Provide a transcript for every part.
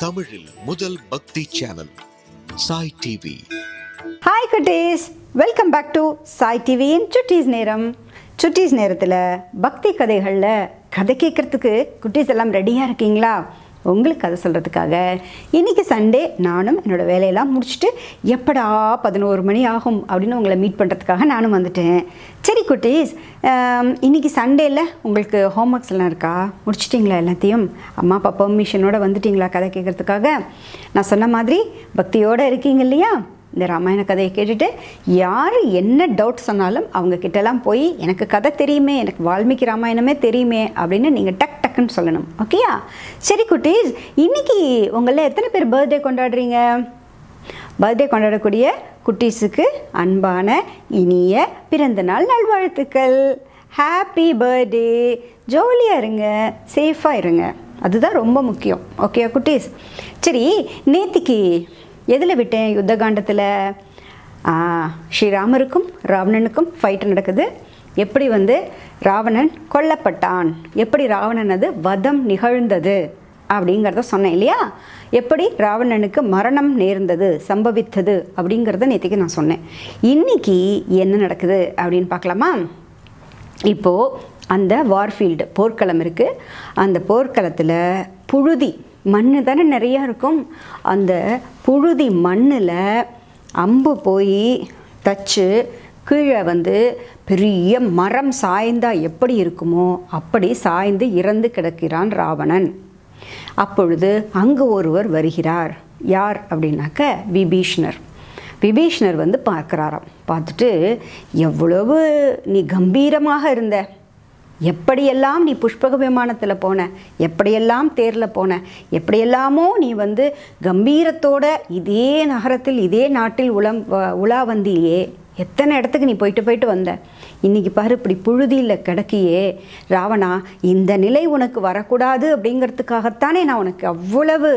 தமிழில் முதல் பக்தி சேனல் சாய் டிவி. ஹாய் குட்டீஸ், வெல்கம் பேக் டு சாய் டிவியின் சுட்டீஸ் நேரம். சுட்டீஸ் நேரத்தில் பக்தி கதைகளில் கதை கேட்குறதுக்கு குட்டீஸ் எல்லாம் ரெடியாக இருக்கீங்களா? உங்களுக்கு கதை சொல்கிறதுக்காக இன்றைக்கி சண்டே நானும் என்னோடய வேலையெல்லாம் முடிச்சுட்டு எப்படா 11 மணி ஆகும் அப்படின்னு உங்களை மீட் பண்ணுறதுக்காக நானும் வந்துட்டேன். சரி குட்டீஸ், இன்றைக்கி சண்டேயில் உங்களுக்கு ஹோம்ஒர்க்ஸ் எல்லாம் இருக்கா? முடிச்சிட்டிங்களா எல்லாத்தையும்? அம்மா அப்பா பெர்மிஷனோடு வந்துட்டிங்களா கதை கேட்குறதுக்காக? நான் சொன்ன மாதிரி பக்தியோடு இருக்கீங்க இல்லையா? இந்த ராமாயண கதையை கேட்டுட்டு யார் என்ன டவுட் சொன்னாலும் அவங்க கிட்டலாம் போய் எனக்கு கதை தெரியுமே, எனக்கு வால்மீகி ராமாயணமே தெரியுமே அப்படின்னு நீங்கள் டக்குன்னு சொல்லணும். ஓகேயா? சரி குட்டீஸ், இன்றைக்கி உங்களில் எத்தனை பேர் பர்த்டே கொண்டாடுறீங்க? பர்த்டே கொண்டாடக்கூடிய குட்டீஸுக்கு அன்பான இனிய பிறந்தநாள் நல்வாழ்த்துக்கள். Happy birthday. ஜாலியாக இருங்க, சேஃபாக இருங்க, அதுதான் ரொம்ப முக்கியம். ஓகே குட்டீஸ்? சரி, நேத்திக்கு எதில் விட்டேன்? யுத்த காண்டத்தில் ஸ்ரீராமருக்கும் ராவணனுக்கும் ஃபைட் நடக்குது. எப்படி ராவணன் கொல்லப்பட்டான், எப்படி ராவணனது வதம் நிகழ்ந்தது அப்படிங்கிறத சொன்னேன் இல்லையா? எப்படி ராவணனுக்கு மரணம் நேர்ந்தது, சம்பவித்தது அப்படிங்கிறத நேற்றுக்கு நான் சொன்னேன். இன்றைக்கி என்ன நடக்குது அப்படின்னு பார்க்கலாமா? இப்போது அந்த வார்ஃபீல்டு போர்க்களம் இருக்குது. அந்த போர்க்களத்தில் புழுதி மண் தானே நிறையா இருக்கும். அந்த புழுதி மண்ணில் அம்பு போய் தச்சு கீழே பெரிய மரம் சாய்ந்தா எப்படி இருக்குமோ அப்படி சாய்ந்து இறந்து கிடக்கிறான் ராவணன். அப்பொழுது அங்கு ஒருவர் வருகிறார். யார் அப்படின்னாக்க விபீஷ்ணர். விபீஷ்ணர் பார்க்குறாராம். பார்த்துட்டு, எவ்வளவு நீ கம்பீரமாக இருந்த, எப்படியெல்லாம் நீ புஷ்பக விமானத்தில் போன, எப்படியெல்லாம் தேரில் போன, எப்படியெல்லாமோ நீ கம்பீரத்தோட இதே நகரத்தில் இதே நாட்டில் உலா வந்தியே, எத்தனை இடத்துக்கு நீ போயிட்டு வந்த. இன்றைக்கி பாரு இப்படி புழுதியில் கிடக்கியே ராவணா, இந்த நிலை உனக்கு வரக்கூடாது அப்படிங்கிறதுக்காகத்தானே நான் உனக்கு அவ்வளவு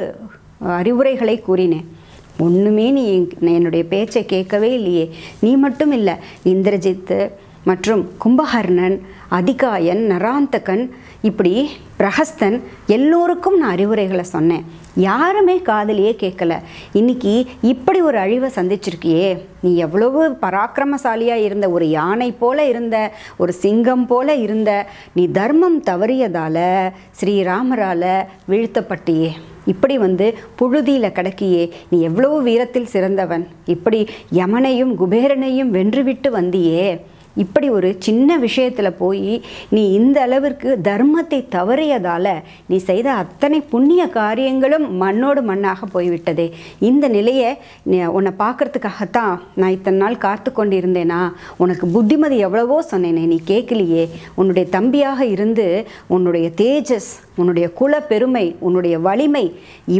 அறிவுரைகளை கூறினேன். ஒன்றுமே நீ என்னுடைய பேச்சை கேட்கவே இல்லையே. நீ மட்டும் இல்லை, இந்திரஜித்து மற்றும் கும்பகர்ணன், அதிகாயன், நராந்தகன், இப்படி பிரஹஸ்தன் எல்லோருக்கும் நான் அறிவுரைகளை சொன்னேன். யாருமே காதலியே கேட்கல. இன்னைக்கு இப்படி ஒரு அழிவை சந்திச்சிருக்கியே. நீ எவ்வளவு பராக்கிரமசாலியாக இருந்த, ஒரு யானை போல இருந்த, ஒரு சிங்கம் போல இருந்த, நீ தர்மம் தவறியதால் ஸ்ரீராமரால் வீழ்த்தப்பட்டியே. இப்படி புழுதியில் கிடக்கியே. நீ எவ்வளவு வீரத்தில் சிறந்தவன். இப்படி யமனையும் குபேரனையும் வென்றுவிட்டு வந்தியே. இப்படி ஒரு சின்ன விஷயத்தில் போய் நீ இந்த அளவிற்கு தர்மத்தை தவறியதால் நீ செய்த அத்தனை புண்ணிய காரியங்களும் மண்ணோடு மண்ணாக போய்விட்டதே. இந்த நிலையை உன்னை பார்க்குறதுக்காகத்தான் நான் இத்தனை நாள் காத்து கொண்டு இருந்தேனா? உனக்கு புத்திமதி எவ்வளவோ சொன்னேனே, நீ கேட்கலையே. உன்னுடைய தம்பியாக இருந்து உன்னுடைய தேஜஸ், உன்னுடைய குல பெருமை, உன்னுடைய வலிமை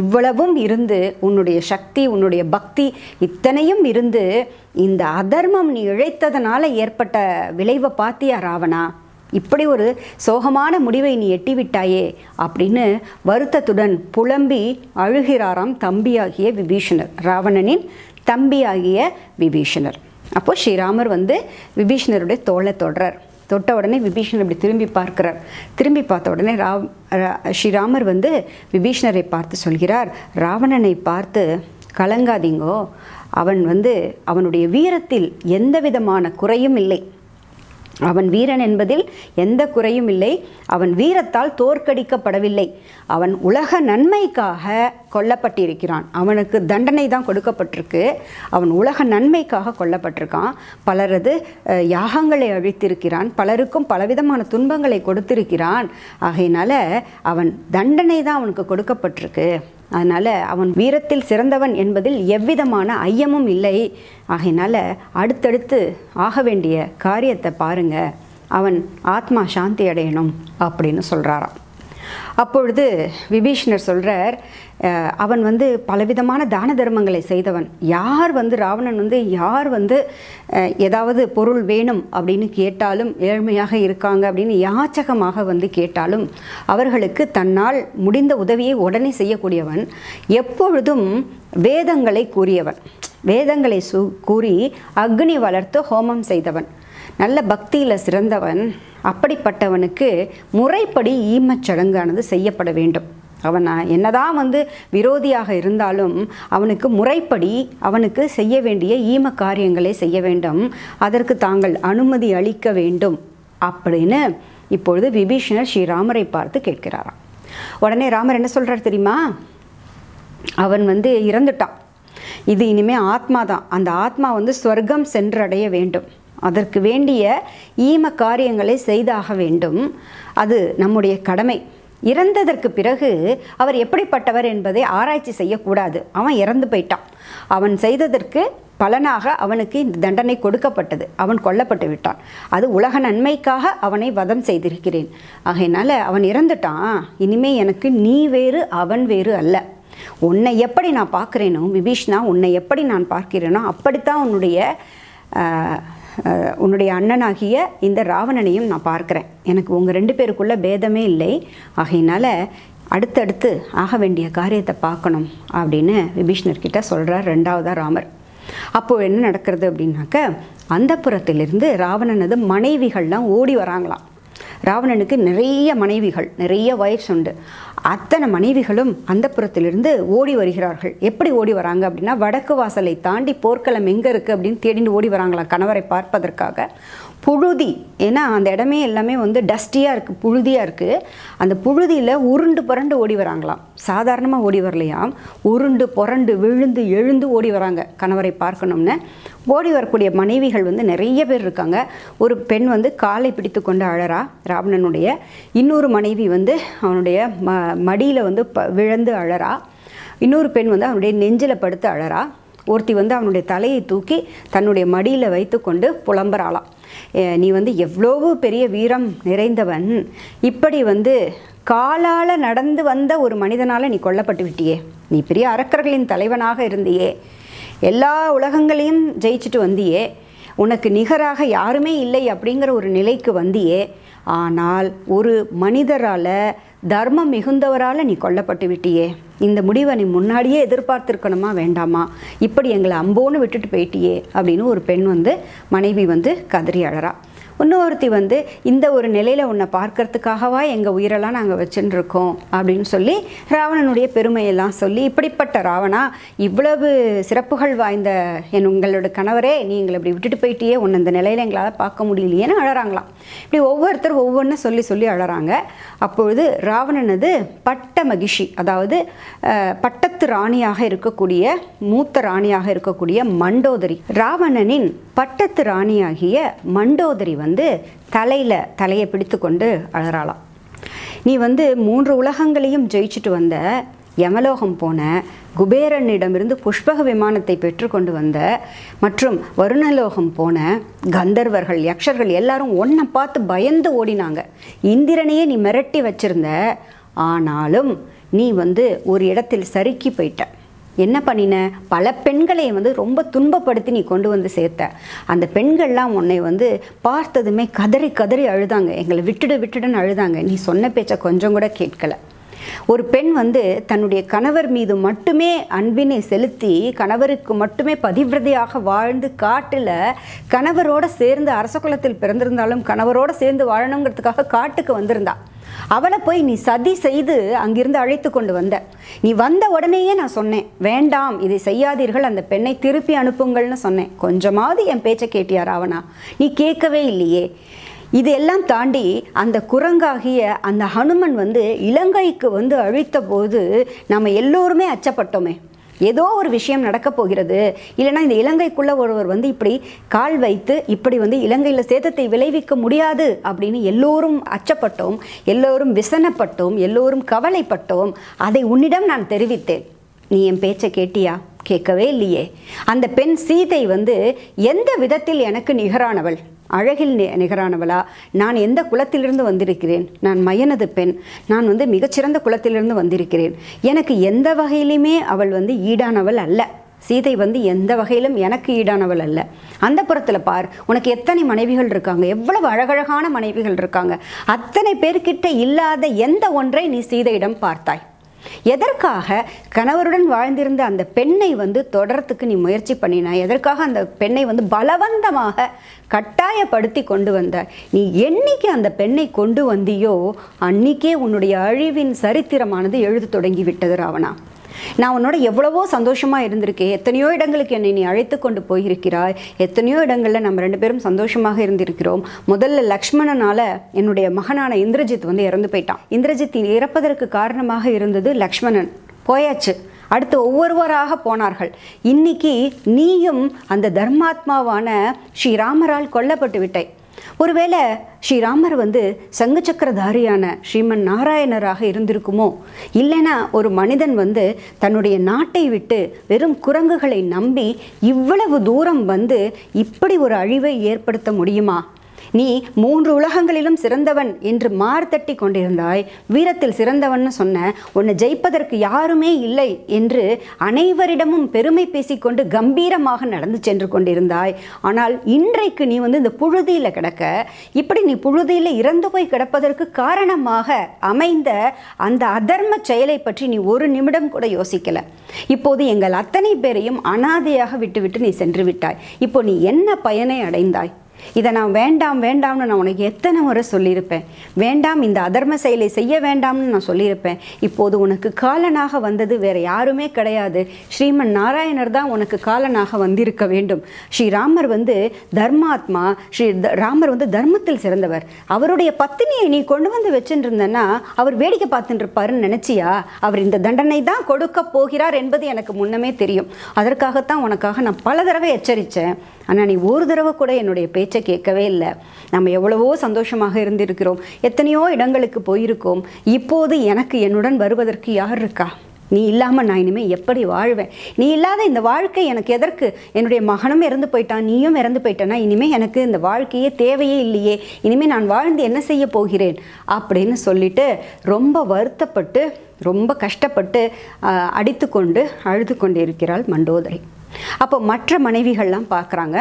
இவ்வளவும் இருந்து, உன்னுடைய சக்தி, உன்னுடைய பக்தி இத்தனையும் இருந்து, இந்த அதர்மம் நீ இழைத்ததனால ஏற்பட்ட விளைவை பார்த்தியா ராவணா? இப்படி ஒரு சோகமான முடிவை நீ எட்டிவிட்டாயே அப்படின்னு வருத்தத்துடன் புலம்பி அழுகிறாராம் தம்பியாகிய விபீஷணர், ராவணனின் தம்பியாகிய விபீஷணர். அப்போது ஸ்ரீராமர் விபீஷணருடைய தோளை தொடுறார். தொட்ட உடனே விபீஷணர் இப்படி திரும்பி பார்க்கிறார். திரும்பி பார்த்த உடனே ஸ்ரீராமர் விபீஷணரை பார்த்து சொல்கிறார், ராவணனை பார்த்து கலங்காதீங்கோ, அவன் அவனுடைய வீரத்தில் எந்த விதமான குறையும் இல்லை. அவன் வீரன் என்பதில் எந்த குறையும் இல்லை. அவன் வீரத்தால் தோற்கடிக்கப்படவில்லை. அவன் உலக நன்மைக்காக கொல்லப்பட்டிருக்கிறான். அவனுக்கு தண்டனை தான் கொடுக்கப்பட்டிருக்கு. அவன் உலக நன்மைக்காக கொல்லப்பட்டிருக்கான். பலரது யாகங்களை அழித்திருக்கிறான். பலருக்கும் பலவிதமான துன்பங்களை கொடுத்திருக்கிறான். ஆகையினால அவன் தண்டனை தான் அவனுக்கு கொடுக்கப்பட்டிருக்கு. அதனால் அவன் வீரத்தில் சிறந்தவன் என்பதில் எவ்விதமான ஐயமும் இல்லை. ஆகையினால அடுத்தடுத்து ஆக வேண்டிய காரியத்தை பாருங்க, அவன் ஆத்மா சாந்தி அடையணும் அப்படின்னு சொல்கிறாராம். அப்பொழுது விபீஷணர் சொல்கிறார், அவன் பலவிதமான தான தர்மங்களை செய்தவன். யார் ராவணன் யார் ஏதாவது பொருள் வேணும் அப்படின்னு கேட்டாலும், ஏழ்மையாக இருக்காங்க அப்படின்னு யாச்சகமாக கேட்டாலும் அவர்களுக்கு தன்னால் முடிந்த உதவியை உடனே செய்யக்கூடியவன். எப்பொழுதும் வேதங்களை கூறியவன், வேதங்களை கூறி அக்னி வளர்த்து ஹோமம் செய்தவன், நல்ல பக்தியில் சிறந்தவன். அப்படிப்பட்டவனுக்கு முறைப்படி ஈமச்சடங்கானது செய்யப்பட வேண்டும். அவன் என்னதான் வந்து விரோதியாக இருந்தாலும் அவனுக்கு முறைப்படி அவனுக்கு செய்ய வேண்டிய ஈம காரியங்களை செய்ய வேண்டும், அதற்கு தாங்கள் அனுமதி அளிக்க வேண்டும் அப்படின்னு இப்பொழுது விபீஷணர் ஸ்ரீராமரை பார்த்து கேட்கிறாராம். உடனே ராமர் என்ன சொல்கிறார் தெரியுமா? அவன் வந்து இறந்துட்டான், இது இனிமேல் ஆத்மா தான், அந்த ஆத்மா வந்து ஸ்வர்க்கம் சென்றடைய வேண்டும், அதற்கு வேண்டிய ஈம காரியங்களை செய்தாக வேண்டும், அது நம்முடைய கடமை. இறந்ததற்கு பிறகு அவர் எப்படிப்பட்டவர் என்பதை ஆராய்ச்சி செய்யக்கூடாது. அவன் இறந்து போயிட்டான், அவன் செய்ததற்கு பலனாக அவனுக்கு இந்த தண்டனை கொடுக்கப்பட்டது, அவன் கொல்லப்பட்டு விட்டான், அது உலக நன்மைக்காக அவனை வதம் செய்திருக்கிறேன். ஆகையினால அவன் இறந்துட்டான், இனிமே எனக்கு நீ வேறு அவன் வேறு அல்ல. உன்னை எப்படி நான் பார்க்குறேனோ விபீஷ்ணா, உன்னை எப்படி நான் பார்க்கிறேனோ அப்படித்தான் உன்னுடைய அண்ணனாகிய இந்த ராவணனையும் நான் பார்க்குறேன். எனக்கு உங்கள் 2 பேருக்குள்ள பேதமே இல்லை. ஆகையினால அடுத்தடுத்து ஆக வேண்டிய காரியத்தை பார்க்கணும் அப்படின்னு விபீஷ்ணர்கிட்ட சொல்கிறார் 2வதாக ராமர். அப்போது என்ன நடக்கிறது அப்படின்னாக்க, அந்தப்புறத்திலிருந்து ராவணனது மனைவிகள்லாம் ஓடி வராங்களாம். ராவணனுக்கு நிறைய மனைவிகள், நிறைய ஒய்ஃப்ஸ் உண்டு. அத்தனை மனைவிகளும் அந்தப்புறத்திலிருந்து ஓடி வருகிறார்கள். எப்படி ஓடி வராங்க அப்படின்னா, வடக்கு வாசலை தாண்டி போர்க்களம் எங்கே இருக்குது அப்படின்னு தேடிட்டு ஓடி வராங்களாம் கணவரை பார்ப்பதற்காக. புழுதி, ஏன்னா அந்த இடமே எல்லாமே வந்து டஸ்டியாக இருக்குது, புழுதியாக இருக்குது. அந்த புழுதியில் உருண்டு புரண்டு ஓடி வராங்களாம். சாதாரணமாக ஓடி வரலையாம், உருண்டு புரண்டு விழுந்து எழுந்து ஓடி வராங்க கணவரை பார்க்கணும்னு. ஓடி வரக்கூடிய மனைவிகள் வந்து நிறைய பேர் இருக்காங்க. ஒரு பெண் வந்து காலை பிடித்து கொண்டு அழறா ராவணனுடைய. இன்னொரு மனைவி வந்து அவனுடைய மடியில் வந்து விழுந்து அழறா. இன்னொரு பெண் வந்து அவனுடைய நெஞ்சில் படுத்து அழறா. ஒருத்தி வந்து அவனுடைய தலையை தூக்கி தன்னுடைய மடியில் வைத்து கொண்டு புலம்புறாளாம். நீ வந்து எவ்வளவு பெரிய வீரம் நிறைந்தவன், இப்படி வந்து காலால் நடந்து வந்த ஒரு மனிதனால் நீ கொல்லப்பட்டு விட்டியே, நீ பெரிய அரக்கர்களின் தலைவனாக இருந்தியே, எல்லா உலகங்களையும் ஜெயிச்சுட்டு வந்தியே, உனக்கு நிகராக யாருமே இல்லை அப்படிங்கிற ஒரு நிலைக்கு வந்தியே, ஆனால் ஒரு மனிதரால் தர்மம் மிகுந்தவரால் நீ கொல்லப்பட்டு விட்டியே, இந்த முடிவை நீ முன்னாடியே எதிர்பார்த்துருக்கணுமா வேண்டாமா, இப்படி எங்களை அம்போன்னு விட்டுட்டு போயிட்டியே அப்படின்னு ஒரு பெண் வந்து மனைவி வந்து கதறி அழறா. இன்னொருத்தி வந்து இந்த ஒரு நிலையில் உன்னை பார்க்கறதுக்காகவா எங்கள் உயிரெல்லாம் நாங்கள் வச்சுட்டு இருக்கோம் அப்படின்னு சொல்லி ராவணனுடைய பெருமையெல்லாம் சொல்லி, இப்படிப்பட்ட ராவணா, இவ்வளவு சிறப்புகள் வாய்ந்த உங்களோட கணவரே, நீ எங்களை இப்படி விட்டுட்டு போயிட்டியே, உன்னை இந்த நிலையில் எங்களால் பார்க்க முடியலையேன்னு அழறாங்களாம். இப்படி ஒவ்வொருத்தர் ஒவ்வொன்றும் சொல்லி சொல்லி அழறாங்க. அப்பொழுது ராவணனது பட்ட மகிஷி, அதாவது பட்டத்து ராணியாக இருக்கக்கூடிய மூத்த ராணியாக இருக்கக்கூடிய மண்டோதரி, ராவணனின் பட்டத்து ராணியாகிய மண்டோதரி வந்து தலையை பிடித்து கொண்டு அழறாளாம். நீ வந்து 3 உலகங்களையும் ஜெயிச்சுட்டு வந்த, யமலோகம் போன, குபேரனிடமிருந்து புஷ்பக விமானத்தை பெற்றுக்கொண்டு வந்த, மற்றும் வருணலோகம் போன கந்தர்வர்கள் யக்ஷர்கள் எல்லாரும் ஒன்றை பார்த்து பயந்து ஓடினாங்க. இந்திரனையே நீ மிரட்டி வச்சிருந்த, ஆனாலும் நீ வந்து ஒரு இடத்தில் சறுக்கி போயிட்ட. என்ன பண்ணின? பல பெண்களை வந்து ரொம்ப துன்பப்படுத்தி நீ கொண்டு வந்து சேர்த்த. அந்த பெண்கள்லாம் உன்னை வந்து பார்த்ததுமே கதறி கதறி அழுதாங்க, எங்களை விட்டுடுன்னு அழுதாங்க. நீ சொன்ன பேச்சை கொஞ்சம் கூட கேட்கலை. ஒரு பெண் வந்து தன்னுடைய கணவர் மீது மட்டுமே அன்பினை செலுத்தி, கணவருக்கு மட்டுமே பதிவிரதையாக வாழ்ந்து, காட்டில் கணவரோடு சேர்ந்து, அரச குலத்தில் பிறந்திருந்தாலும் கணவரோடு சேர்ந்து வாழணுங்கிறதுக்காக காட்டுக்கு வந்திருந்தா. அவளை போய் நீ சதி செய்து அங்கிருந்து அழைத்து கொண்டு வந்த. நீ வந்த உடனேயே நான் சொன்னேன், வேண்டாம் இதை செய்யாதீர்கள், அந்த பெண்ணை திருப்பி அனுப்புங்கள்னு சொன்னேன். கொஞ்சமாவது என் பேச்சை கேட்டியா ராவணா? நீ கேட்கவே இல்லையே. இதெல்லாம் தாண்டி அந்த குரங்காகிய அந்த ஹனுமன் வந்து இலங்கைக்கு வந்து அழித்த போது நம்ம எல்லோருமே அச்சப்பட்டோமே, ஏதோ ஒரு விஷயம் நடக்கப் போகிறது, இல்லைனா இந்த இலங்கைக்குள்ளே ஒருவர் வந்து இப்படி கால் வைத்து இப்படி வந்து இலங்கையில் சேதத்தை விளைவிக்க முடியாது அப்படின்னு எல்லோரும் அச்சப்பட்டோம், எல்லோரும் விசனப்பட்டோம், எல்லோரும் கவலைப்பட்டோம். அதை உன்னிடம் நான் தெரிவித்தேன். நீ என் பேச்சை கேட்டியா? கேட்கவே இல்லையே. அந்த பெண் சீதை வந்து எந்த விதத்தில் எனக்கு நிகரானவள்? அழகில் நிகரானவளா? நான் எந்த குலத்திலிருந்து வந்திருக்கிறேன்? நான் மயனது பெண், நான் வந்து மிகச்சிறந்த குலத்திலிருந்து வந்திருக்கிறேன். எனக்கு எந்த வகையிலுமே அவள் வந்து ஈடானவள் அல்ல. சீதை வந்து எந்த வகையிலும் எனக்கு ஈடானவள் அல்ல. அந்த புறத்தில் பார், உனக்கு எத்தனை மனைவிகள் இருக்காங்க, எவ்வளவு அழகழகான மனைவிகள் இருக்காங்க. அத்தனை பேர்கிட்ட இல்லாத எந்த ஒன்றை நீ சீதையிடம் பார்த்தாய்? எதற்காக கணவருடன் வாழ்ந்திருந்த அந்த பெண்ணை வந்து தொடர்றதுக்கு நீ முயற்சி பண்ணினாய்? எதற்காக அந்த பெண்ணை வந்து பலவந்தமாக கட்டாயப்படுத்தி கொண்டு வந்தாய்? நீ என்னைக்கு அந்த பெண்ணை கொண்டு வந்தியோ அன்னைக்கே உன்னுடைய அழிவின் சரித்திரமானது எழுத தொடங்கி விட்டது ராவணா. நான் உன்னோட எவ்வளவோ சந்தோஷமாக இருந்திருக்கேன். எத்தனையோ இடங்களுக்கு என்னை நீ அழைத்து கொண்டு போயிருக்கிறாய். எத்தனையோ இடங்களில் நம்ம 2 பேரும் சந்தோஷமாக இருந்திருக்கிறோம். முதல்ல லக்ஷ்மணனால் என்னுடைய மகனான இந்திரஜித் வந்து இறந்து போயிட்டான். இந்திரஜித் இறப்பதற்கு காரணமாக இருந்தது லக்ஷ்மணன். போயாச்சு. அடுத்து ஒவ்வொருவராக போனார்கள். இன்னைக்கு நீயும் அந்த தர்மாத்மாவான ஸ்ரீராமரால் கொல்லப்பட்டு விட்டாய். ஒருவேளை ஸ்ரீராமர் வந்து சங்கு சக்கரதாரியான ஸ்ரீமன் நாராயணராக இருந்திருக்குமோ? இல்லைனா ஒரு மனிதன் வந்து தன்னுடைய நாட்டை விட்டு வெறும் குரங்குகளை நம்பி இவ்வளவு தூரம் வந்து இப்படி ஒரு அழிவை ஏற்படுத்த முடியுமா? நீ 3 உலகங்களிலும் சிறந்தவன் என்று மார்த்தட்டி கொண்டிருந்தாய். வீரத்தில் சிறந்தவன் சொன்ன உன்னை ஜெயிப்பதற்கு யாருமே இல்லை என்று அனைவரிடமும் பெருமை பேசிக்கொண்டு கம்பீரமாக நடந்து சென்று கொண்டிருந்தாய். ஆனால் இன்றைக்கு நீ வந்து இந்த புழுதியில் கிடக்க, இப்படி நீ புழுதியில் இறந்து போய் கிடப்பதற்கு காரணமாக அமைந்த அந்த அதர்ம செயலை பற்றி நீ ஒரு நிமிடம் கூட யோசிக்கல. இப்போது எங்கள் அத்தனை பேரையும் அனாதையாக விட்டுவிட்டு நீ சென்று விட்டாய். இப்போ நீ என்ன பயனை அடைந்தாய்? இதை நான் வேண்டாம் வேண்டாம்னு நான் உனக்கு எத்தனை முறை சொல்லியிருப்பேன். வேண்டாம், இந்த அதர்ம செயலை செய்ய வேண்டாம்னு நான் சொல்லியிருப்பேன். இப்போது உனக்கு காலனாக வந்தது வேற யாருமே கிடையாது. ஸ்ரீமன் நாராயணர் தான் உனக்கு காலனாக வந்திருக்க வேண்டும். ஸ்ரீராமர் வந்து தர்மாத்மா. ராமர் வந்து தர்மத்தில் சிறந்தவர். அவருடைய பத்தினியை நீ கொண்டு வந்து வச்சுட்டு இருந்தன்னா அவர் வேடிக்கை பார்த்துட்டு இருப்பாருன்னு நினைச்சியா? அவர் இந்த தண்டனை தான் கொடுக்க போகிறார் என்பது எனக்கு முன்னமே தெரியும். அதற்காகத்தான் உனக்காக நான் பல தடவை எச்சரித்தேன். ஆனால் நீ ஒரு தடவை கூட என்னுடைய பேச்சை கேட்கவே இல்லை. நம்ம எவ்வளவோ சந்தோஷமாக இருந்திருக்கிறோம். எத்தனையோ இடங்களுக்கு போயிருக்கோம். இப்போது எனக்கு என்னுடன் வருவதற்கு யார் இருக்கா? நீ இல்லாமல் நான் இனிமேல் எப்படி வாழ்வேன்? நீ இல்லாத இந்த வாழ்க்கை எனக்கு எதற்கு? என்னுடைய மகனும் இறந்து போயிட்டான், நீயும் இறந்து போயிட்டனா இனிமேல் எனக்கு இந்த வாழ்க்கையே தேவையே இல்லையே. இனிமேல் நான் வாழ்ந்து என்ன செய்ய போகிறேன் அப்படின்னு சொல்லிட்டு ரொம்ப வருத்தப்பட்டு ரொம்ப கஷ்டப்பட்டு அடித்து கொண்டு அழுது கொண்டு இருக்கிறாள் மண்டோதரி. அப்போ மற்ற மனைவிகள்லாம் பார்க்குறாங்க.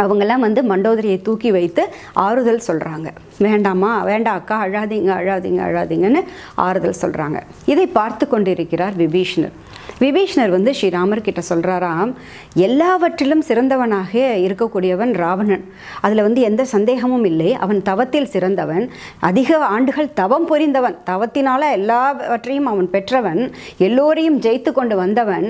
அவங்கெல்லாம் வந்து மண்டோதரியை தூக்கி வைத்து ஆறுதல் சொல்கிறாங்க. வேண்டாமா, வேண்டாம் அக்கா, அழாதீங்க அழாதீங்க அழாதீங்கன்னு ஆறுதல் சொல்கிறாங்க. இதை பார்த்து கொண்டிருக்கிறார் விபீஷ்ணர். விபீஷ்ணர் வந்து ஸ்ரீராமர்கிட்ட சொல்கிறாராம், எல்லாவற்றிலும் சிறந்தவனாக இருக்கக்கூடியவன் ராவணன். அதில் வந்து எந்த சந்தேகமும் இல்லை. அவன் தவத்தில் சிறந்தவன், அதிக ஆண்டுகள் தவம் புரிந்தவன், தவத்தினால எல்லாவற்றையும் அவன் பெற்றவன், எல்லோரையும் ஜெயித்து கொண்டு வந்தவன்.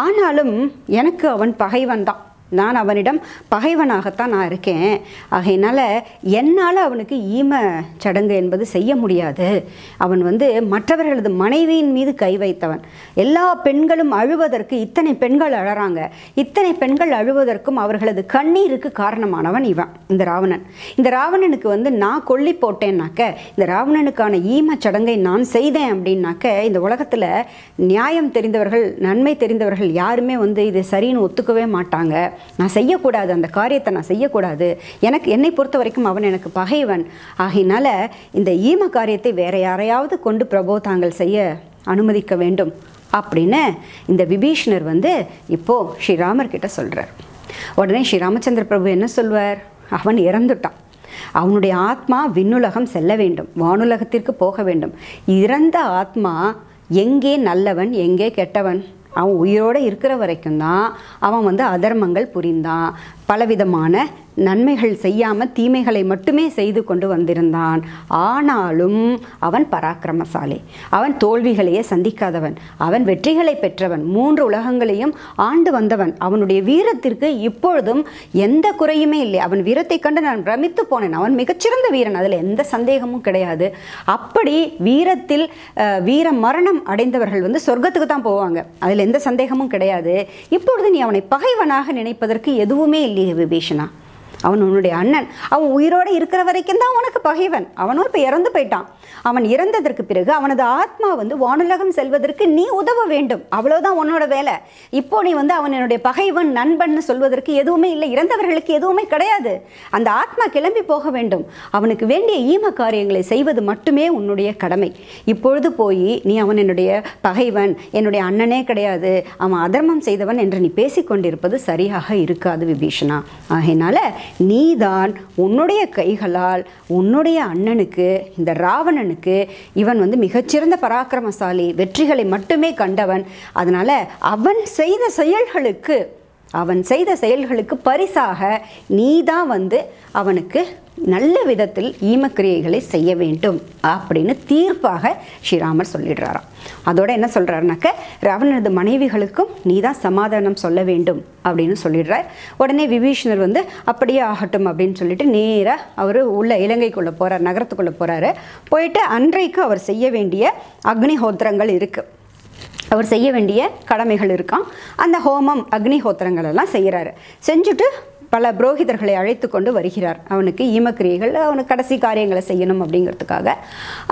ஆனாலும் எனக்கு அவன் பகைவன் தான். நான் அவனிடம் பகைவனாகத்தான் நான் இருக்கேன். ஆகையினால என்னால் அவனுக்கு ஈம சடங்கு என்பது செய்ய முடியாது. அவன் வந்து மற்றவர்களது மனைவியின் மீது கை வைத்தவன். எல்லா பெண்களும் அழுவதற்கு இத்தனை பெண்கள் அழறாங்க. இத்தனை பெண்கள் அழுவதற்கும் அவர்களது கண்ணீருக்கு காரணமானவன் இவன், இந்த ராவணன். இந்த ராவணனுக்கு வந்து நான் கொல்லி போட்டேன்னாக்க, இந்த ராவணனுக்கான ஈம சடங்கை நான் செய்தேன் அப்படின்னாக்க, இந்த உலகத்தில் நியாயம் தெரிந்தவர்கள், நன்மை தெரிந்தவர்கள் யாருமே வந்து இதை சரின்னு ஒத்துக்கவே மாட்டாங்க. நான் செய்யக்கூடாது, அந்த காரியத்தை நான் செய்யக்கூடாது. என்னை பொறுத்த வரைக்கும் அவன் எனக்கு பகைவன். ஆகையினால இந்த ஈம காரியத்தை வேற யாரையாவது கொண்டு பிரபு தாங்கள் செய்ய அனுமதிக்க வேண்டும் அப்படின்னு இந்த விபீஷ்ணர் வந்து இப்போது ஸ்ரீராமர் கிட்ட சொல்கிறார். உடனே ஸ்ரீராமச்சந்திர பிரபு என்ன சொல்வார்? அவன் இறந்துட்டான். அவனுடைய ஆத்மா விண்ணுலகம் செல்ல வேண்டும், வானுலகத்திற்கு போக வேண்டும். இறந்த ஆத்மா எங்கே நல்லவன் எங்கே கெட்டவன்? அவன் உயிரோடு இருக்கிற வரைக்கும் தான் அவன் வந்து அதர்மங்கள் புரிந்தான், பலவிதமான நன்மைகள் செய்யாமல் தீமைகளை மட்டுமே செய்து கொண்டு வந்திருந்தான். ஆனாலும் அவன் பராக்கிரமசாலி, அவன் தோல்விகளையே சந்திக்காதவன், அவன் வெற்றிகளை பெற்றவன், 3 உலகங்களையும் ஆண்டு வந்தவன். அவனுடைய வீரத்திற்கு இப்பொழுதும் எந்த குறையுமே இல்லை. அவன் வீரத்தை கண்டு நான் பிரமித்து போனேன். அவன் மிகச்சிறந்த வீரன், அதில் எந்த சந்தேகமும் கிடையாது. அப்படி வீரத்தில் வீர மரணம் அடைந்தவர்கள் வந்து சொர்க்கத்துக்கு தான் போவாங்க, அதில் எந்த சந்தேகமும் கிடையாது. இப்பொழுது நீ அவனை பகைவனாக நினைப்பதற்கு எதுவுமே இல்லையே விபீஷணா. அவன் உன்னுடைய அண்ணன். அவன் உயிரோடு இருக்கிற வரைக்கும் தான் உனக்கு பகைவன். அவனும் இப்போ இறந்து போயிட்டான். அவன் இறந்ததற்கு பிறகு அவனது ஆத்மா வந்து வானுலகம் செல்வதற்கு நீ உதவ வேண்டும். அவ்வளோதான் உன்னோட வேலை. இப்போ நீ வந்து அவன் என்னுடைய பகைவன் நண்பன் சொல்வதற்கு எதுவுமே இல்லை. இறந்தவர்களுக்கு எதுவுமே கிடையாது. அந்த ஆத்மா கிளம்பி போக வேண்டும். அவனுக்கு வேண்டிய ஈம காரியங்களை செய்வது மட்டுமே உன்னுடைய கடமை. இப்பொழுது போய் நீ அவன் என்னுடைய பகைவன், என்னுடைய அண்ணனே கிடையாது, அவன் அதர்மம் செய்தவன் என்று நீ பேசிக்கொண்டிருப்பது சரியாக இருக்காது விபீஷணா. ஆகையினால நீதான் உன்னுடைய கைகளால் உன்னுடைய அண்ணனுக்கு, இந்த ராவணனுக்கு, இவன் வந்து மிகச்சிறந்த பராக்கிரமசாலி, வெற்றிகளை மட்டுமே கண்டவன், அதனால் அவன் செய்த செயல்களுக்கு பரிசாக நீதான் வந்து அவனுக்கு நல்ல விதத்தில் ஈமக்கிரியைகளை செய்ய வேண்டும் அப்படின்னு தீர்ப்பாக ஸ்ரீராமர் சொல்லிடுறாராம். அதோட என்ன சொல்கிறாருனாக்க, ராவணனது மனைவிகளுக்கும் நீ தான் சமாதானம் சொல்ல வேண்டும் அப்படின்னு சொல்லிடுறார். உடனே விபீஷணர் வந்து அப்படியே ஆகட்டும் அப்படின்னு சொல்லிட்டு நேராக அவர் உள்ள இலங்கைக்குள்ளே போகிறார், நகரத்துக்குள்ளே போகிறாரு. போயிட்டு அன்றைக்கு அவர் செய்ய வேண்டிய அக்னிஹோத்திரங்கள் இருக்குது, அவர் செய்ய வேண்டிய கடமைகள் இருக்கான். அந்த ஹோமம் அக்னிஹோத்திரங்கள் எல்லாம் செய்கிறாரு. செஞ்சுட்டு பல புரோகிதர்களை அழைத்து கொண்டு வருகிறார். அவனுக்கு ஈமக்கிரியைகள், அவனுக்கு கடைசி காரியங்களை செய்யணும் அப்படிங்கிறதுக்காக.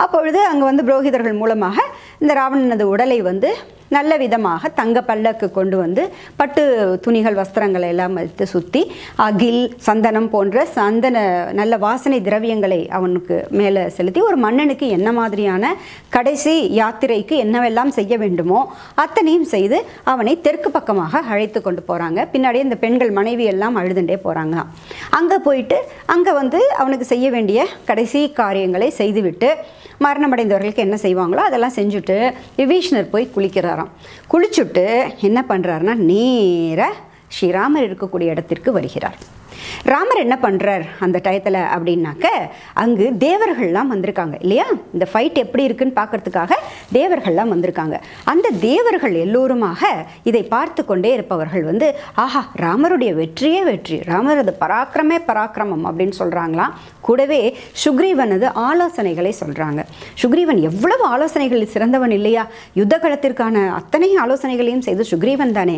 அப்பொழுது அங்கே வந்து புரோகிதர்கள் மூலமாக இந்த ராவணனது உடலை வந்து நல்ல விதமாக தங்க பல்லக்கு கொண்டு வந்து பட்டு துணிகள், வஸ்திரங்களை எல்லாம் வைத்து சுற்றி அகில், சந்தனம் போன்ற நல்ல வாசனை திரவியங்களை அவனுக்கு மேலே செலுத்தி, ஒரு மன்னனுக்கு என்ன மாதிரியான கடைசி யாத்திரைக்கு என்னவெல்லாம் செய்ய வேண்டுமோ அத்தனையும் செய்து அவனை தெற்கு பக்கமாக அழைத்து கொண்டு போகிறாங்க. பின்னாடியே இந்த பெண்கள் மனைவி எல்லாம் அழுதுண்டே போகிறாங்க. அங்கே போயிட்டு அங்கே வந்து அவனுக்கு செய்ய வேண்டிய கடைசி காரியங்களை செய்துவிட்டு மரணமடைந்தவர்களுக்கு என்ன செய்வாங்களோ அதெல்லாம் செஞ்சுட்டு விபீஷணர் போய் குளிக்கிறாராம். குளிச்சுட்டு என்ன பண்ணுறாருன்னா நேராக ஸ்ரீராமர் இருக்கக்கூடிய இடத்திற்கு வருகிறார். ராமர் என்ன பண்ணுறார் அந்த டயத்தில் அப்படின்னாக்க, அங்கு தேவர்கள்லாம் வந்திருக்காங்க இல்லையா, இந்த ஃபைட் எப்படி இருக்குன்னு பார்க்கறதுக்காக தேவர்கள்லாம் வந்திருக்காங்க. அந்த தேவர்கள் எல்லோருமாக இதை பார்த்து கொண்டே இருப்பவர்கள் வந்து, ஆஹா ராமருடைய வெற்றியே வெற்றி, ராமரது பராக்கிரமே பராக்கிரமம் அப்படின்னு சொல்கிறாங்களாம். கூடவே சுக்ரீவனது ஆலோசனைகளை சொல்கிறாங்க. சுக்ரீவன் எவ்வளவு ஆலோசனைகளில் சிறந்தவன் இல்லையா, யுத்த களத்திற்கான அத்தனை ஆலோசனைகளையும் செய்து சுக்ரீவன் தானே.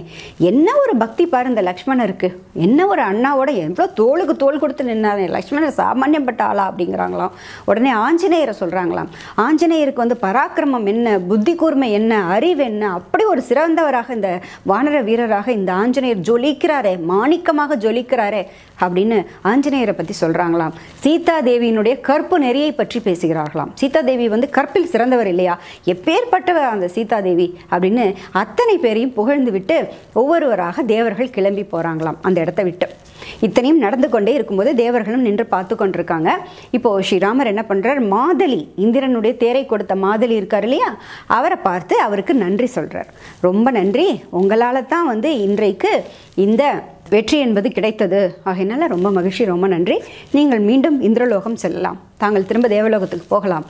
என்ன ஒரு பக்தி பாரு இந்த லக்ஷ்மணருக்கு, என்ன ஒரு அண்ணாவோட எவ்வளோ தோளுக்கு தோள் கொடுத்து நின்னாரு, லக்ஷ்மணர் சாமானியப்பட்ட ஆளா அப்படிங்கிறாங்களாம். உடனே ஆஞ்சநேயரை சொல்கிறாங்களாம், ஆஞ்சநேயருக்கு வந்து பராக்கிரமம் என்ன, புத்தி கூர்மை என்ன, அறிவு என்ன, அப்படி ஒரு சிறந்தவராக இந்த வானர வீரராக இந்த ஆஞ்சநேயர் ஜொலிக்கிறாரே, மாணிக்கமாக ஜொலிக்கிறாரே அப்படின்னு ஆஞ்சநேயரை பற்றி சொல்கிறாங்களாம். சீதா தேவியினுடைய கற்பு நெறியை பற்றி பேசுகிறார்களாம். சீதா தேவி வந்து கற்பில் சிறந்தவர் இல்லையா, எப்பேற்பட்டவர் அந்த சீதா தேவி அப்படின்னு அத்தனை பேரையும் புகழ்ந்து விட்டு ஒவ்வொருவராக தேவர்கள் கிளம்பி போகிறாங்களாம் அந்த இடத்த விட்டு. இத்தனையும் நடந்து கொண்டே இருக்கும்போது தேவர்களும் நின்று பார்த்து கொண்டிருக்காங்க. இப்போது ஸ்ரீராமர் என்ன பண்ணுறார், மாதலி, இந்திரனுடைய தேரை கொடுத்த மாதலி இருக்கார் இல்லையா, அவரை பார்த்து அவருக்கு நன்றி சொல்கிறார். ரொம்ப நன்றி, உங்களால் தான் வந்து இன்றைக்கு இந்த வெற்றி என்பது கிடைத்தது, ஆகையினால ரொம்ப மகிழ்ச்சி, ரொம்ப நன்றி, நீங்கள் மீண்டும் இந்திரலோகம் செல்லலாம், தாங்கள் திரும்ப தேவலோகத்துக்கு போகலாம்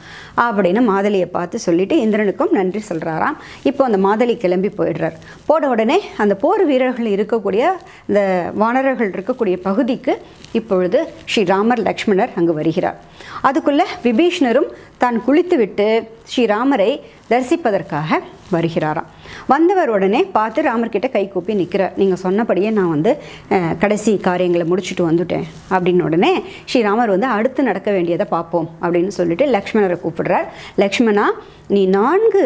அப்படின்னு மாதலியை பார்த்து சொல்லிட்டு இந்திரனுக்கும் நன்றி சொல்கிறாராம். இப்போ அந்த மாதலி கிளம்பி போயிடுறார். போன உடனே அந்த போர் வீரர்கள் இருக்கக்கூடிய இந்த வானரர்கள் இருக்கக்கூடிய பகுதிக்கு இப்பொழுது ஸ்ரீராமர் லக்ஷ்மணர் அங்கு வருகிறார். அதுக்குள்ளே விபீஷ்ணரும் தான் குளித்துவிட்டு ஸ்ரீராமரை தரிசிப்பதற்காக வருகிறாராம். வந்தவர் உடனே பார்த்து ராமர்கிட்ட கை கூப்பி நிற்கிறார். நீங்கள் சொன்னபடியே நான் வந்து கடைசி காரியங்களை முடிச்சுட்டு வந்துட்டேன் அப்படின்னு உடனே ஸ்ரீராமர் வந்து அடுத்து நடக்க வேண்டியதை பார்ப்போம் அப்படின்னு சொல்லிட்டு லக்ஷ்மணரை கூப்பிடுறார். லக்ஷ்மணா, நீ 4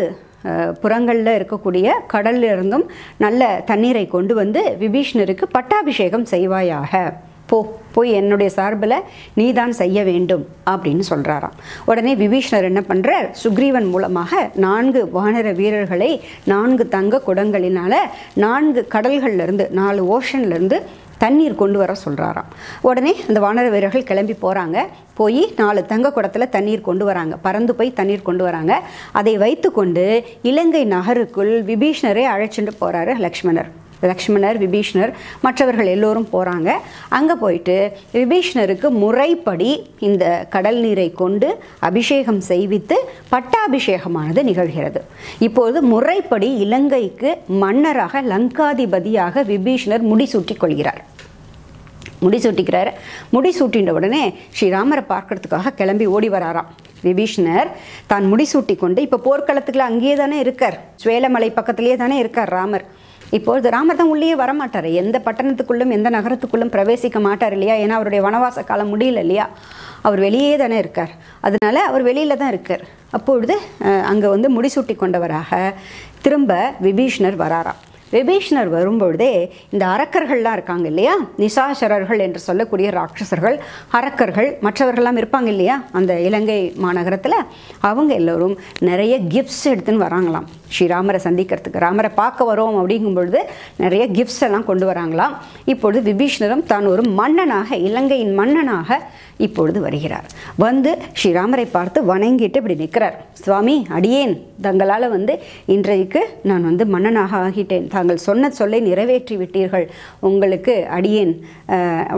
புறங்களில் இருக்கக்கூடிய கடல்ல இருந்தும் நல்ல தண்ணீரை கொண்டு வந்து விபீஷ்ணருக்கு பட்டாபிஷேகம் செய்வாயாக, போய் என்னுடைய சார்பில் நீதான் செய்ய வேண்டும் அப்படின்னு சொல்கிறாராம். உடனே விபீஷ்ணர் என்ன பண்ணுறார், சுக்ரீவன் மூலமாக 4 வானர வீரர்களை 4 தங்க குடங்களினால் 4 கடல்கள்லேருந்து 4 ஓஷன்லேருந்து தண்ணீர் கொண்டு வர சொல்கிறாராம். உடனே அந்த வானர வீரர்கள் கிளம்பி போகிறாங்க. போய் 4 தங்க குடத்தில் தண்ணீர் கொண்டு வராங்க, பறந்து போய் தண்ணீர் கொண்டு வராங்க. அதை வைத்து கொண்டு இலங்கை நகருக்குள் விபீஷ்ணரை அழைச்சிட்டு போகிறாரு லக்ஷ்மணர், விபீஷ்ணர், மற்றவர்கள் எல்லோரும் போகிறாங்க. அங்கே போயிட்டு விபீஷ்ணருக்கு முறைப்படி இந்த கடல் நீரை கொண்டு அபிஷேகம் செய்வித்து பட்டாபிஷேகமானது நிகழ்கிறது. இப்போது முறைப்படி இலங்கைக்கு மன்னராக, லங்காதிபதியாக விபீஷ்ணர் முடிசூட்டி கொள்கிறார். முடிசூட்டின்ற உடனே ஸ்ரீராமரை பார்க்கறதுக்காக கிளம்பி ஓடி வராராம். விபீஷ்ணர் தான் முடிசூட்டி கொண்டு இப்போ போர்க்களத்துக்குள்ள அங்கேயே தானே இருக்கார், ஸ்வேலமலை பக்கத்துலேயே தானே இருக்கார் ராமர். இப்பொழுது ராமர் தான் உள்ளே வரமாட்டார், எந்த பட்டணத்துக்குள்ளும் எந்த நகரத்துக்குள்ளும் பிரவேசிக்க மாட்டார் இல்லையா, ஏன்னா அவருடைய வனவாச காலம் முடியல இல்லையா, அவர் வெளியே தானே இருக்கார், அதனால அவர் வெளியில் தான் இருக்கார். அப்பொழுது அங்கே வந்து முடிசூட்டி கொண்டவராக திரும்ப விபீஷ்ணர் வராராம். விபீஷ்ணர் வரும்பொழுதே இந்த அரக்கர்கள்லாம் இருக்காங்க இல்லையா, நிசாசரர்கள் என்று சொல்லக்கூடிய ராட்சசர்கள், அரக்கர்கள், மற்றவர்கள்லாம் இருப்பாங்க இல்லையா அந்த இலங்கை மாநகரத்தில், அவங்க எல்லோரும் நிறைய கிஃப்ட்ஸ் எடுத்துன்னு வராங்களாம் ஸ்ரீராமரை சந்திக்கிறதுக்கு. ராமரை பார்க்க வரோம் அப்படிங்கும் பொழுது நிறைய கிஃப்ட்ஸ் எல்லாம் கொண்டு வராங்களாம். இப்பொழுது விபீஷ்ணரும் தான் ஒரு மன்னனாக, இலங்கையின் மன்னனாக இப்பொழுது வருகிறார். வந்து ஸ்ரீராமரை பார்த்து வணங்கிட்டு இப்படி நிற்கிறார். சுவாமி, அடியேன் தங்களால் இன்றைக்கு நான் மன்னனாக ஆகிட்டேன். தாங்கள் சொன்ன சொல்லை நிறைவேற்றி விட்டீர்கள். உங்களுக்கு அடியேன்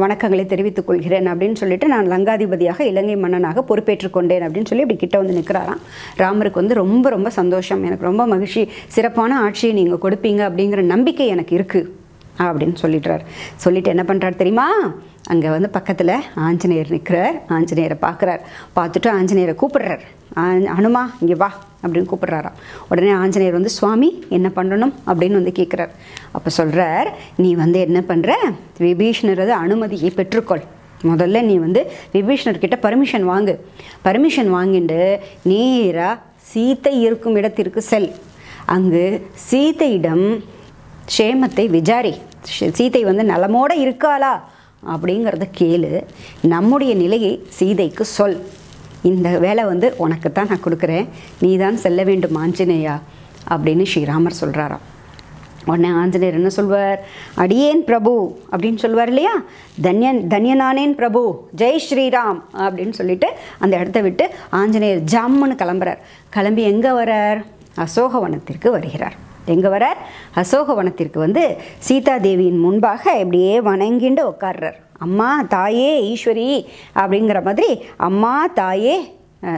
வணக்கங்களை தெரிவித்துக் கொள்கிறேன் அப்படின்னு சொல்லிட்டு நான் லங்காதிபதியாக இலங்கை மன்னனாக பொறுப்பேற்றுக் கொண்டேன் அப்படின்னு சொல்லி இப்படி கிட்ட வந்து நிற்கிறாராம். ராமருக்கு ரொம்ப ரொம்ப சந்தோஷம், எனக்கு ரொம்ப மகிழ்ச்சி, சிறப்பான ஆட்சியை நீங்கள் கொடுப்பீங்க அப்படிங்கிற நம்பிக்கை எனக்கு இருக்குது அப்படின்னு சொல்லிட்டு என்ன பண்ணுறாரு தெரியுமா, அங்கே பக்கத்தில் ஆஞ்சநேயர் நிற்கிறார். ஆஞ்சநேயரை பார்க்குறார். பார்த்துட்டு ஆஞ்சநேயரை கூப்பிடுறார். அனுமா இங்கே வா அப்படின்னு கூப்பிடுறாராம். உடனே ஆஞ்சநேயர் சுவாமி என்ன பண்ணணும் அப்படின்னு கேட்குறார். அப்போ சொல்கிறார், நீ என்ன பண்ணுற, விபீஷ்ணரது அனுமதியை பெற்றுக்கொள். முதல்ல நீ விபீஷ்ணர்கிட்ட பர்மிஷன் வாங்கு. பர்மிஷன் வாங்கிட்டு நேராக சீத்தை இருக்கும் இடத்திற்கு செல். அங்கு சீத்தையிடம் க்ஷேமத்தை விசாரி. சீதை நலமோடு இருக்காளா அப்படிங்கிறத கேளு. நம்முடைய நிலையை சீதைக்கு சொல். இந்த வேலை உனக்கு தான் நான் கொடுக்குறேன், நீ தான் செல்ல வேண்டும் ஆஞ்சநேயா அப்படின்னு ஸ்ரீராமர் சொல்கிறாராம். உடனே ஆஞ்சநேயர் என்ன சொல்வார், அடியேன் பிரபு அப்படின்னு சொல்லுவார் இல்லையா, தன்யனானேன் பிரபு, ஜெய் ஸ்ரீராம் அப்படின்னு சொல்லிட்டு அந்த இடத்த விட்டு ஆஞ்சநேயர் ஜம்முன்னு கிளம்புறார். கிளம்பி எங்கே வரார், அசோகவனத்திற்கு வருகிறார். எங்கே வரார், அசோகவனத்திற்கு சீதாதேவியின் முன்பாக இப்படியே வணங்கிண்டு உட்கார்றார். அம்மா தாயே ஈஸ்வரி அப்படிங்கிற மாதிரி, அம்மா தாயே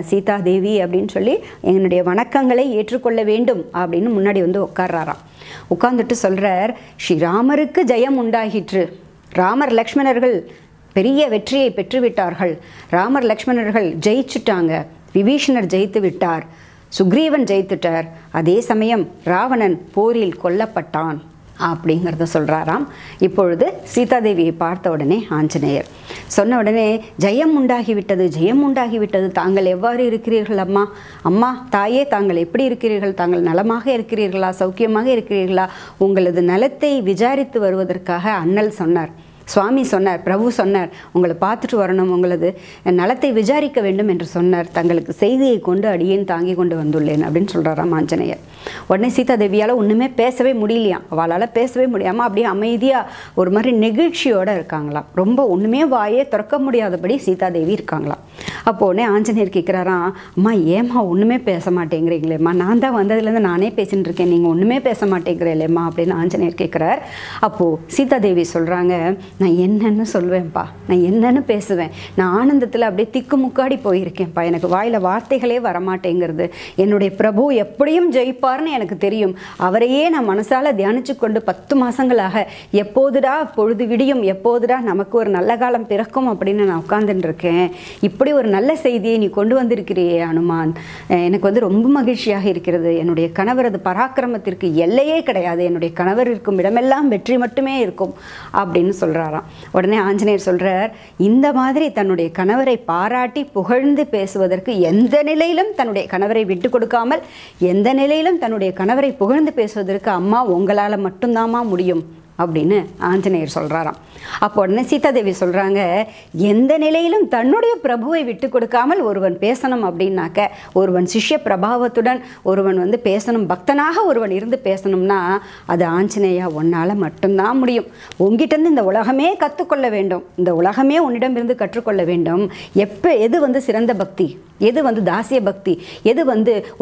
சீதாதேவி அப்படின்னு சொல்லி என்னுடைய வணக்கங்களை ஏற்றுக்கொள்ள வேண்டும் அப்படின்னு முன்னாடி உட்கார்றாராம். உட்கார்ந்துட்டு சொல்கிறார், ஸ்ரீராமருக்கு ஜெயம் உண்டாகிற்று. ராமர் லக்ஷ்மணர்கள் பெரிய வெற்றியை பெற்றுவிட்டார்கள். ராமர் லக்ஷ்மணர்கள் ஜெயிச்சுட்டாங்க. விபீஷணர் ஜெயித்து விட்டார். சுக்ரீவன் ஜெயித்துட்டார். அதே சமயம் ராவணன் போரில் கொல்லப்பட்டான் அப்படிங்கிறத சொல்கிறாராம். இப்பொழுது சீதாதேவியை பார்த்த உடனே ஆஞ்சநேயர் சொன்ன உடனே, ஜெயம் உண்டாகிவிட்டது, ஜெயம் உண்டாகிவிட்டது. தாங்கள் எவ்வாறு இருக்கிறீர்கள் அம்மா? அம்மா தாயே, தாங்கள் எப்படி இருக்கிறீர்கள்? தாங்கள் நலமாக இருக்கிறீர்களா? சௌக்கியமாக இருக்கிறீர்களா? உங்களது நலத்தை விசாரித்து வருவதற்காக அண்ணல் சொன்னார், சுவாமி சொன்னார், பிரபு சொன்னார், உங்களை பார்த்துட்டு வரணும், உங்களது நலத்தை விசாரிக்க வேண்டும் என்று சொன்னார். தங்களுக்கு செய்தியை கொண்டு அடியேன் தாங்கி கொண்டு வந்துள்ளேன் அப்படின்னு சொல்கிறாராம் ஆஞ்சநேயர். உடனே சீதாதேவியால் ஒன்றுமே பேசவே முடியலையாம். அவளால் பேசவே முடியாமல் அப்படியே அமைதியாக ஒரு மாதிரி நெகிழ்ச்சியோடு இருக்காங்களாம். ரொம்ப ஒன்றுமே வாயே திறக்க முடியாதபடி சீதாதேவி இருக்காங்களாம். அப்போ உடனே ஆஞ்சநேயர் கேட்குறாராம், அம்மா ஏம்மா ஒன்றுமே பேச மாட்டேங்கிறீங்களேம்மா? நான் தான் வந்ததுலேருந்து நானே பேசின்னு இருக்கேன், நீங்கள் ஒன்றுமே பேச மாட்டேங்கிறீங்களேம்மா அப்படின்னு ஆஞ்சநேயர் கேட்குறார். அப்போது சீதாதேவி சொல்கிறாங்க, நான் என்னன்னு சொல்வேன்ப்பா, நான் என்னன்னு பேசுவேன், நான் ஆனந்தத்தில் அப்படியே திக்குமுக்காடி போயிருக்கேன்ப்பா, எனக்கு வாயில் வார்த்தைகளே வரமாட்டேங்கிறது. என்னுடைய பிரபு எப்படியும் ஜெயிப்பார்னு எனக்கு தெரியும். அவரையே நான் மனசால் தியானிச்சு கொண்டு 10 மாதங்களாக எப்போதுடா பொழுது விடியும், எப்போதுடா நமக்கு ஒரு நல்ல காலம் பிறக்கும் அப்படின்னு நான் உட்கார்ந்துட்டு இருக்கேன். இப்படி ஒரு நல்ல செய்தியை நீ கொண்டு வந்திருக்கிறியே அனுமான், எனக்கு ரொம்ப மகிழ்ச்சியாக இருக்கிறது. என்னுடைய கணவரது பராக்கிரமத்திற்கு எல்லையே கிடையாது. என்னுடைய கணவர் இருக்கும் இடமெல்லாம் வெற்றி மட்டுமே இருக்கும் அப்படின்னு சொல்கிறாராம். உடனே ஆஞ்சநேயர் சொல்கிறார், இந்த மாதிரி தன்னுடைய கணவரை பாராட்டி புகழ்ந்து பேசுவதற்கு எந்த நிலையிலும் தன்னுடைய கணவரை விட்டு கொடுக்காமல், எந்த நிலையிலும் தன்னுடைய கணவரை புகழ்ந்து பேசுவதற்கு அம்மா உங்களால் மட்டும்தாம்மா முடியும் அப்படின்னு ஆஞ்சநேயர் சொல்கிறாராம். அப்போ உடனே சீதாதேவி சொல்கிறாங்க, எந்த நிலையிலும் தன்னுடைய பிரபுவை விட்டு கொடுக்காமல் ஒருவன் பேசணும் அப்படின்னாக்க, ஒருவன் சிஷ்ய பிரபாவத்துடன் ஒருவன் பேசணும், பக்தனாக ஒருவன் இருந்து பேசணும்னா அது ஆஞ்சநேயா உன்னால் மட்டும்தான் முடியும். உங்ககிட்டருந்து இந்த உலகமே கற்றுக்கொள்ள வேண்டும், இந்த உலகமே உன்னிடமிருந்து கற்றுக்கொள்ள வேண்டும். எது சிறந்த பக்தி, எது தாசிய பக்தி, எது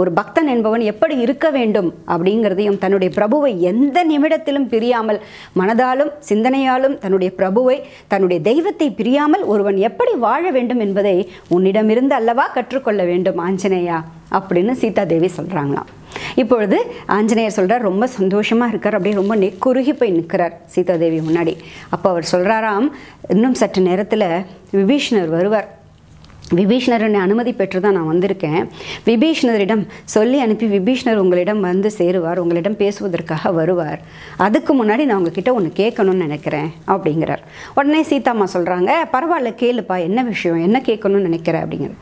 ஒரு பக்தன் என்பவன் எப்படி இருக்க வேண்டும் அப்படிங்கிறதையும், தன்னுடைய பிரபுவை எந்த நிமிடத்திலும் பிரியாமல், மனதாலும் சிந்தனையாலும் தன்னுடைய பிரபுவை, தன்னுடைய தெய்வத்தை பிரியாமல் ஒருவன் எப்படி வாழ வேண்டும் என்பதை உன்னிடமிருந்து அல்லவா கற்றுக்கொள்ள வேண்டும் ஆஞ்சநேயா அப்படின்னு சீதாதேவி சொல்கிறாங்களாம். இப்பொழுது ஆஞ்சநேயர் சொல்கிறார், ரொம்ப சந்தோஷமாக இருக்கார், அப்படியே ரொம்ப நெக்குருகி போய் நிற்கிறார் சீதாதேவி முன்னாடி. அப்போ அவர் சொல்கிறாராம், இன்னும் சற்று நேரத்தில் விபீஷ்ணர் வருவார். விபீஷ்ணரின் அனுமதி பெற்று தான் நான் வந்திருக்கேன். விபீஷ்ணரிடம் சொல்லி அனுப்பி விபீஷ்ணர் உங்களிடம் சேருவார், உங்களிடம் பேசுவதற்காக வருவார். அதுக்கு முன்னாடி நான் உங்ககிட்ட ஒன்று கேட்கணும்னு நினைக்கிறேன் அப்படிங்கிறார். உடனே சீதாம்மா சொல்கிறாங்க, பரவாயில்ல கேளுப்பா, என்ன விஷயம், என்ன கேட்கணும்னு நினைக்கிறேன் அப்படிங்கிறார்.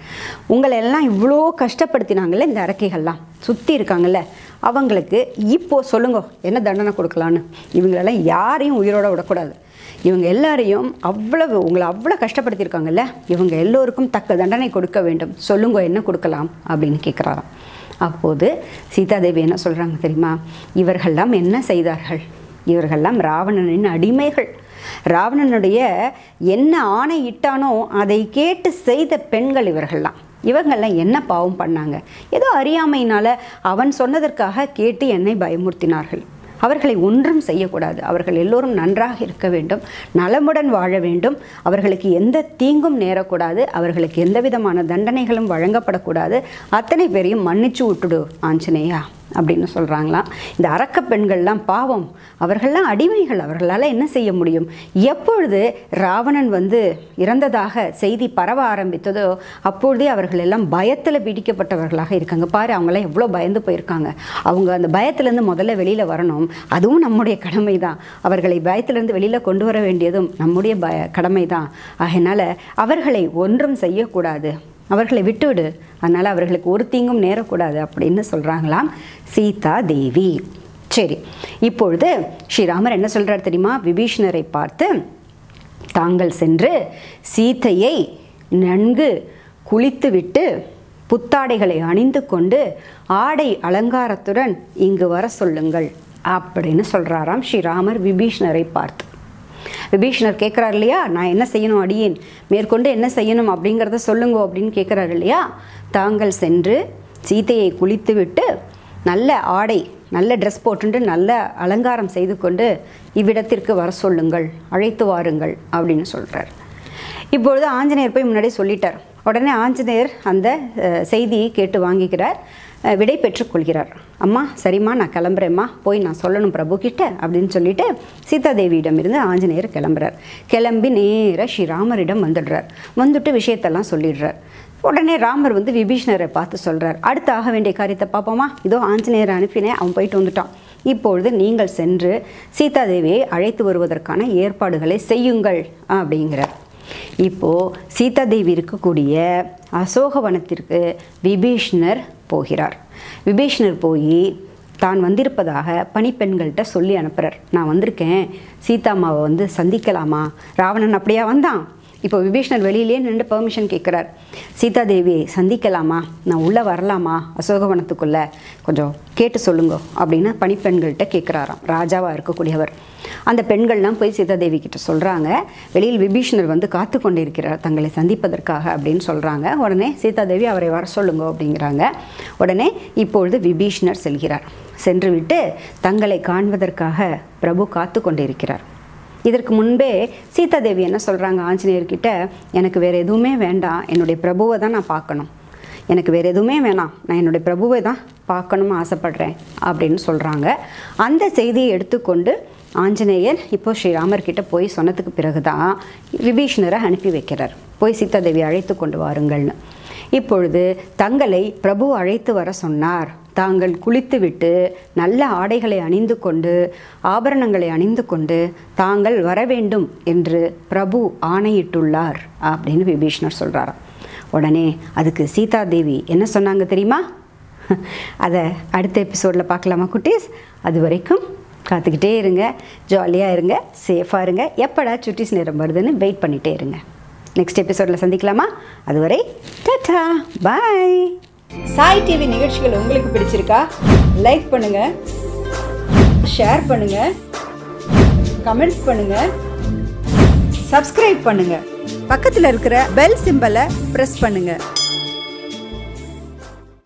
உங்களை எல்லாம் இவ்வளோ கஷ்டப்படுத்தினாங்கல்ல இந்த அரக்கைகள்லாம் சுற்றி இருக்காங்கல்ல, அவங்களுக்கு இப்போது சொல்லுங்க என்ன தண்டனை கொடுக்கலான்னு. இவங்களெல்லாம் யாரையும் உயிரோட விடக்கூடாது. இவங்க எல்லாரையும் உங்களை அவ்வளோ கஷ்டப்படுத்தியிருக்காங்கல்ல, இவங்க எல்லோருக்கும் தக்க தண்டனை கொடுக்க வேண்டும். சொல்லுங்க என்ன கொடுக்கலாம் அப்படின்னு கேட்குறாராம். அப்போது சீதாதேவி என்ன சொல்கிறாங்க தெரியுமா? இவர்கள்லாம் என்ன செய்தார்கள்? இவர்கள்லாம் ராவணனின் அடிமைகள். ராவணனுடைய என்ன ஆணை இட்டானோ அதை கேட்டு செய்த பெண்கள் இவர்கள்லாம். இவங்கெல்லாம் என்ன பாவம் பண்ணாங்க? ஏதோ அறியாமையினால் அவன் சொன்னதற்காக கேட்டு என்னை பயமுறுத்தினார்கள். அவர்களை ஒன்றும் செய்யக்கூடாது. அவர்கள் எல்லோரும் நன்றாக இருக்க வேண்டும், நலமுடன் வாழ வேண்டும். அவர்களுக்கு எந்த தீங்கும் நேரக்கூடாது. அவர்களுக்கு எந்த விதமான தண்டனைகளும் வழங்கப்படக்கூடாது. அத்தனை பேரையும் மன்னிச்சு விட்டுடு ஆஞ்சநேயா அப்படின்னு சொல்கிறாங்களாம். இந்த அரக்க பெண்கள்லாம் பாவம், அவர்கள்லாம் அடிமைகள். அவர்களால் என்ன செய்ய முடியும்? எப்பொழுது ராவணன் இறந்ததாக செய்தி பரவ ஆரம்பித்ததோ அப்பொழுதே அவர்கள் எல்லாம் பயத்தில் பீடிக்கப்பட்டவர்களாக இருக்காங்க. பாரு, அவங்களாம் எவ்வளோ பயந்து போயிருக்காங்க. அவங்க அந்த பயத்திலேருந்து முதல்ல வெளியில் வரணும். அதுவும் நம்முடைய கடமை தான். அவர்களை பயத்திலேருந்து வெளியில் கொண்டு வர வேண்டியதும் நம்முடைய கடமை தான். அதனால் அவர்களை ஒன்றும் செய்யக்கூடாது, அவர்களை விட்டுவிடு, அதனால் அவர்களுக்கு ஒரு தீங்கும் நேரக்கூடாது அப்படின்னு சொல்கிறாங்களாம் சீதா தேவி. சரி, இப்பொழுது ஸ்ரீராமர் என்ன சொல்கிறார் தெரியுமா? விபீஷணரை பார்த்து, தாங்கள் சென்று சீதையை நன்கு குளித்துவிட்டு புத்தாடைகளை அணிந்து கொண்டு ஆடை அலங்காரத்துடன் இங்கு வர சொல்லுங்கள் அப்படின்னு சொல்கிறாராம் ஸ்ரீராமர் விபீஷணரை பார்த்து. விபீஷணர் கேட்குறாரு இல்லையா, நான் என்ன செய்யணும் அடியேன், மேற்கொண்டு என்ன செய்யணும் அப்படிங்கிறத சொல்லுங்க அப்படின்னு கேட்குறாரு இல்லையா. தாங்கள் சென்று சீதையை குளித்து விட்டு நல்ல ஆடை, நல்ல ட்ரெஸ் போட்டுட்டு நல்ல அலங்காரம் செய்து கொண்டு இவ்விடத்திற்கு வர சொல்லுங்கள், அழைத்து வாருங்கள் அப்படின்னு சொல்கிறார். இப்பொழுது ஆஞ்சநேயர் போய் முன்னாடியே சொல்லிட்டார். உடனே ஆஞ்சநேயர் அந்த செய்தியை கேட்டு வாங்கிக்கிறார், விடை பெற்றுக்கொள்கிறார். அம்மா சரிம்மா, நான் கிளம்புறேம்மா, போய் நான் சொல்லணும் பிரபு கிட்ட அப்படின்னு சொல்லிட்டு சீதாதேவியிடமிருந்து ஆஞ்சநேயர் கிளம்புறார். கிளம்பி நேராக ஸ்ரீராமரிடம் வந்துடுறார். வந்துட்டு விஷயத்தெல்லாம் சொல்லிடுறார். உடனே ராமர் விபீஷணரை பார்த்து சொல்கிறார், அடுத்து ஆக வேண்டிய காரியத்தை பார்ப்போமா? இதோ ஆஞ்சநேயரை அனுப்பினேன், அவன் போயிட்டு வந்துட்டான். இப்பொழுது நீங்கள் சென்று சீதாதேவியை அழைத்து வருவதற்கான ஏற்பாடுகளை செய்யுங்கள் அப்படிங்கிறார். இப்போது சீதாதேவி இருக்கக்கூடிய அசோகவனத்திற்கு விபீஷணர் போகிறார். விபீஷணர் போய் தான் வந்திருப்பதாக பணிப்பெண்கள்கிட்ட சொல்லி அனுப்புகிறார். நான் வந்திருக்கேன், சீதாம்மாவை சந்திக்கலாமா? ராவணன் அப்படியா வந்தான்? இப்போ விபீஷணர் வெளியிலே நின்று பெர்மிஷன் கேட்குறார். சீதாதேவியை சந்திக்கலாமா, நான் உள்ளே வரலாமா அசோகவனத்துக்குள்ளே, கொஞ்சம் கேட்டு சொல்லுங்க அப்படின்னு பணிப்பெண்கள்கிட்ட கேட்குறாராம் ராஜாவாக இருக்கக்கூடியவர். அந்த பெண்கள்லாம் போய் சீதாதேவி கிட்ட சொல்கிறாங்க, வெளியில் விபீஷணர் காத்து கொண்டிருக்கிறார் தங்களை சந்திப்பதற்காக அப்படின்னு சொல்கிறாங்க. உடனே சீதாதேவி அவரை வர சொல்லுங்க அப்படிங்கிறாங்க. உடனே இப்பொழுது விபீஷணர் செல்கிறார். சென்று விட்டு தங்களை காண்பதற்காக பிரபு காத்து கொண்டிருக்கிறார். இதற்கு முன்பே சீதாதேவி என்ன சொல்கிறாங்க ஆஞ்சநேயர்கிட்ட, எனக்கு வேறு எதுவுமே வேண்டாம், என்னுடைய பிரபுவை தான் நான் பார்க்கணும், எனக்கு வேறு எதுவுமே வேணாம், நான் என்னுடைய பிரபுவை தான் பார்க்கணும்னு ஆசைப்படுறேன் அப்படின்னு சொல்கிறாங்க. அந்த செய்தியை எடுத்துக்கொண்டு ஆஞ்சநேயர் இப்போ ஸ்ரீராமர்கிட்ட போய் சொன்னதுக்கு பிறகு தான் விபீஷணரை அனுப்பி வைக்கிறார், போய் சீதாதேவி அழைத்து கொண்டு வாருங்கள்னு. இப்பொழுது தங்களை பிரபு அழைத்து வர சொன்னார். தாங்கள் குளித்துவிட்டு நல்ல ஆடைகளை அணிந்து கொண்டு ஆபரணங்களை அணிந்து கொண்டு தாங்கள் வர வேண்டும் என்று பிரபு ஆணையிட்டுள்ளார் அப்படின்னு விபீஷணர் சொல்கிறாராம். உடனே அதுக்கு சீதாதேவி என்ன சொன்னாங்க தெரியுமா? அதை அடுத்த எபிசோடில் பார்க்கலாமா குட்டீஸ்? அது வரைக்கும் காத்துக்கிட்டே இருங்க, ஜாலியாக இருங்க, சேஃபாக இருங்க. எப்படா சுட்டீஸ் நேரம் வருதுன்னு வெயிட் பண்ணிகிட்டே இருங்க. நெக்ஸ்ட் எபிசோடில் சந்திக்கலாமா? அதுவரை டாடா, பாய். சாய் டிவி நிகழ்ச்சிகள் உங்களுக்கு பிடிச்சிருக்கா? லைக் பண்ணுங்க, ஷேர் பண்ணுங்க, கமெண்ட் பண்ணுங்க, சப்ஸ்கிரைப் பண்ணுங்க, பக்கத்தில் இருக்கிற பெல் சிம்பலை பிரஸ் பண்ணுங்க.